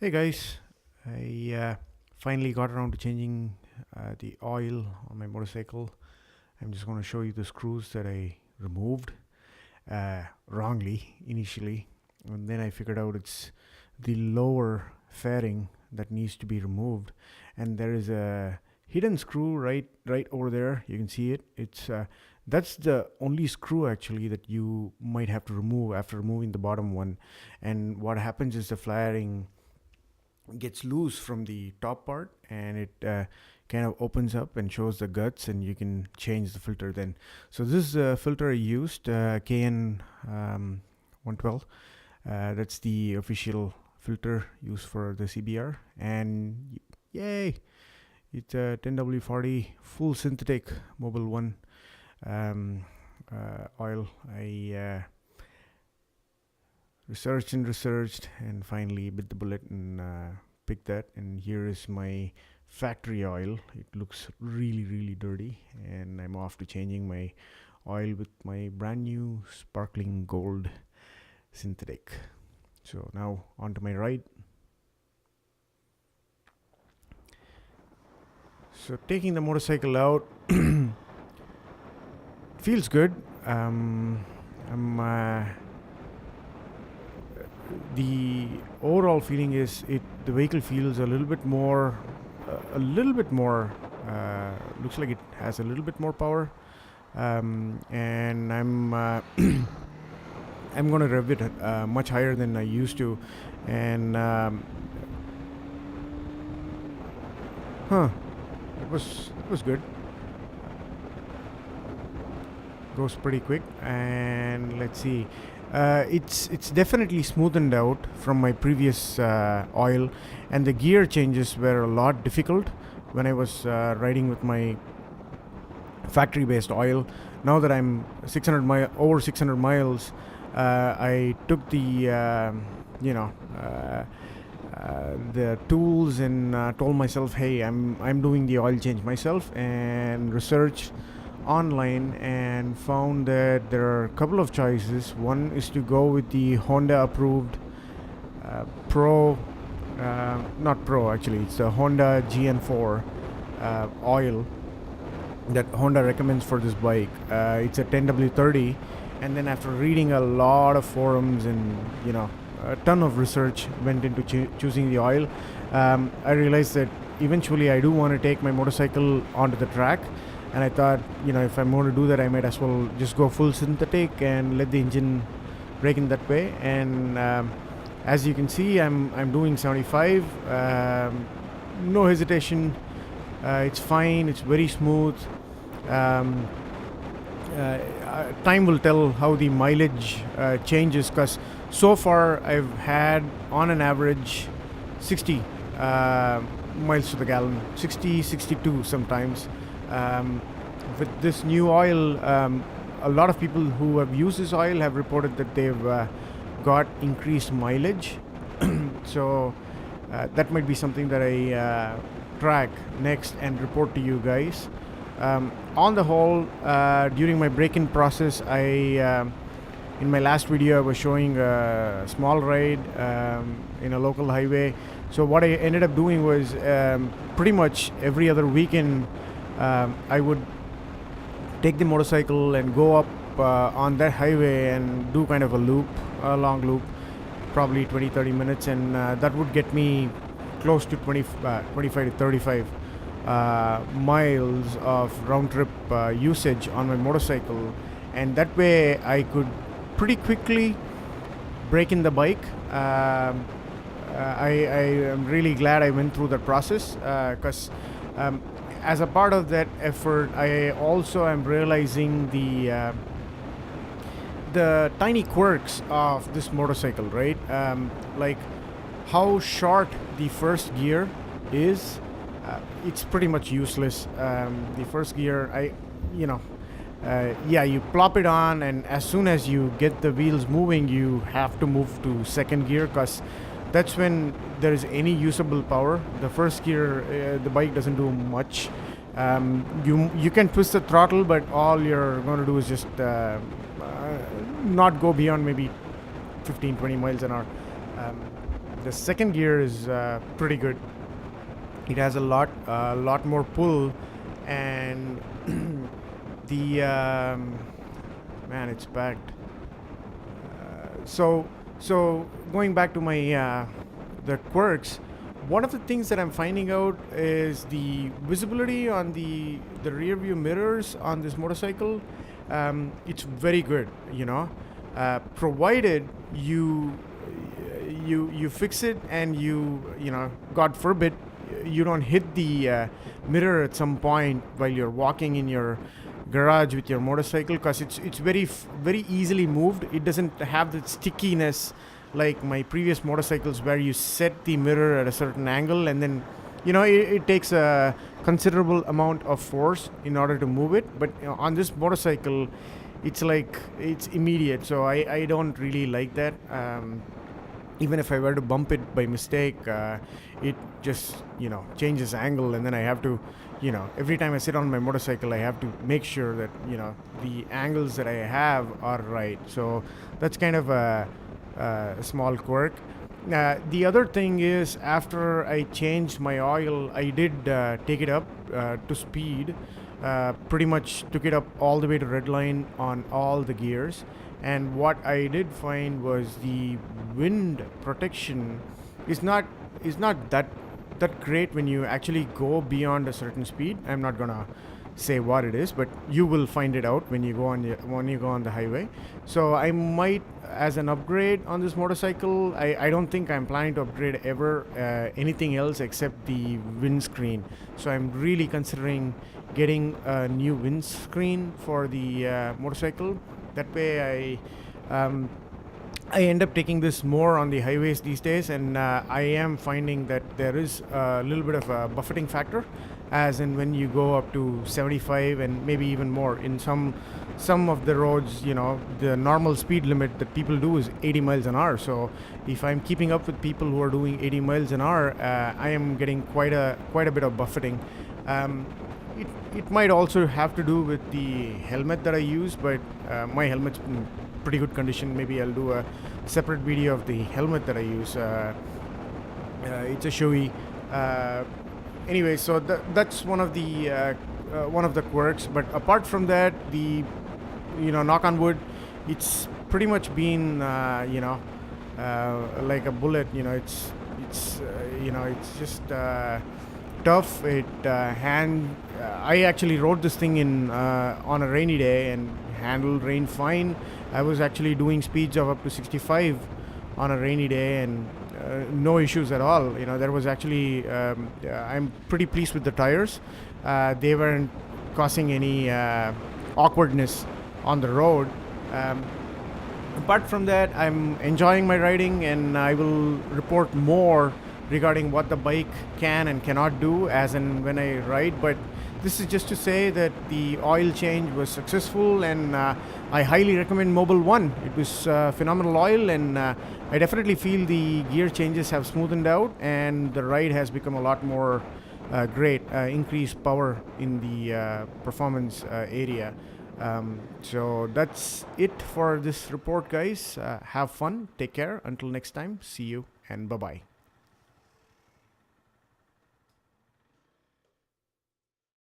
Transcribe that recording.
Hey guys, I finally got around to changing the oil on my motorcycle. I'm just going to show you the screws that I removed wrongly initially, and then I figured out it's the lower fairing that needs to be removed, and there is a hidden screw right over there. You can see it. It's That's the only screw actually that you might have to remove after removing the bottom one. And what happens is the flaring gets loose from the top part, and it kind of opens up and shows the guts, and you can change the filter then. So this is a filter I used, KN 112. That's the official filter used for the CBR, and yay, it's a 10W40 full synthetic Mobil1 oil. I researched and finally bit the bullet and picked that. And here is my factory oil. It looks really dirty, and I'm off to changing my oil with my brand new sparkling gold synthetic. So now on to my ride. So taking the motorcycle out feels good. The overall feeling is the vehicle feels a little bit more looks like it has a little bit more power, and I'm gonna rev it much higher than I used to. And it was good. Goes pretty quick. And let's see, it's definitely smoothened out from my previous oil, and the gear changes were a lot difficult when I was riding with my factory based oil. Now that I'm over 600 miles, I took the tools and told myself, hey, I'm doing the oil change myself, and researched online and found that there are a couple of choices. One is to go with the Honda approved Pro, not Pro actually, it's the Honda GN4 oil that Honda recommends for this bike. It's a 10W30, and then after reading a lot of forums and a ton of research went into choosing the oil, I realized that eventually I do want to take my motorcycle onto the track. And I thought, if I'm going to do that, I might as well just go full synthetic and let the engine break in that way. And as you can see, I'm doing 75. No hesitation. It's fine. It's very smooth. Time will tell how the mileage changes, because so far I've had on an average 60 miles to the gallon, 60, 62 sometimes. With this new oil, a lot of people who have used this oil have reported that they've got increased mileage. So that might be something that I track next and report to you guys. On the whole, during my break-in process, in my last video I was showing a small ride in a local highway. So what I ended up doing was pretty much every other weekend I would take the motorcycle and go up on that highway and do kind of a long loop, probably 20-30 minutes, and that would get me close to 25 to 35 miles of round trip usage on my motorcycle. And that way I could pretty quickly break in the bike. I am really glad I went through that process, because as a part of that effort, I also am realizing the tiny quirks of this motorcycle, right? Like how short the first gear is. It's pretty much useless. The first gear, you plop it on, and as soon as you get the wheels moving, you have to move to second gear, because that's when there is any usable power. The first gear, the bike doesn't do much. You can twist the throttle, but all you're going to do is just not go beyond maybe 15-20 miles an hour. The second gear is pretty good. It has a lot more pull, and the man, it's packed. So going back to my the quirks, one of the things that I'm finding out is the visibility on the rear view mirrors on this motorcycle. It's very good, provided you fix it, and God forbid, you don't hit the mirror at some point while you're walking in your garage with your motorcycle, because it's very easily moved. It doesn't have the stickiness like my previous motorcycles, where you set the mirror at a certain angle, and then it takes a considerable amount of force in order to move it. But on this motorcycle, it's immediate, so I don't really like that. Even if I were to bump it by mistake, it just changes angle, and then I have to every time I sit on my motorcycle, I have to make sure that the angles that I have are right. So that's kind of a small quirk. The other thing is, after I changed my oil, I did take it up to speed. Pretty much took it up all the way to red line on all the gears. And what I did find was the wind protection is not that great when you actually go beyond a certain speed. I'm not gonna say what it is, but you will find it out when you go on the highway. So I might, as an upgrade on this motorcycle, I don't think I'm planning to upgrade ever anything else except the windscreen. So I'm really considering getting a new windscreen for the motorcycle. That way I end up taking this more on the highways these days, and I am finding that there is a little bit of a buffeting factor, as in when you go up to 75 and maybe even more. In some of the roads, the normal speed limit that people do is 80 miles an hour. So if I'm keeping up with people who are doing 80 miles an hour, I am getting quite a bit of buffeting. It might also have to do with the helmet that I use, but my helmet's in pretty good condition. Maybe I'll do a separate video of the helmet that I use. It's a Shoei. Anyway, so that's one of the quirks. But apart from that, the knock on wood, it's pretty much been like a bullet. It's just tough. I actually rode this thing on a rainy day and handled rain fine. I was actually doing speeds of up to 65 on a rainy day, and no issues at all. There was actually I'm pretty pleased with the tires. They weren't causing any awkwardness on the road. Apart from that, I'm enjoying my riding, and I will report more regarding what the bike can and cannot do as and when I ride. But this is just to say that the oil change was successful, and I highly recommend Mobil1. It was phenomenal oil, and I definitely feel the gear changes have smoothened out, and the ride has become a lot more great, increased power in the performance area. So that's it for this report, guys. Have fun, take care, until next time, see you, and bye-bye.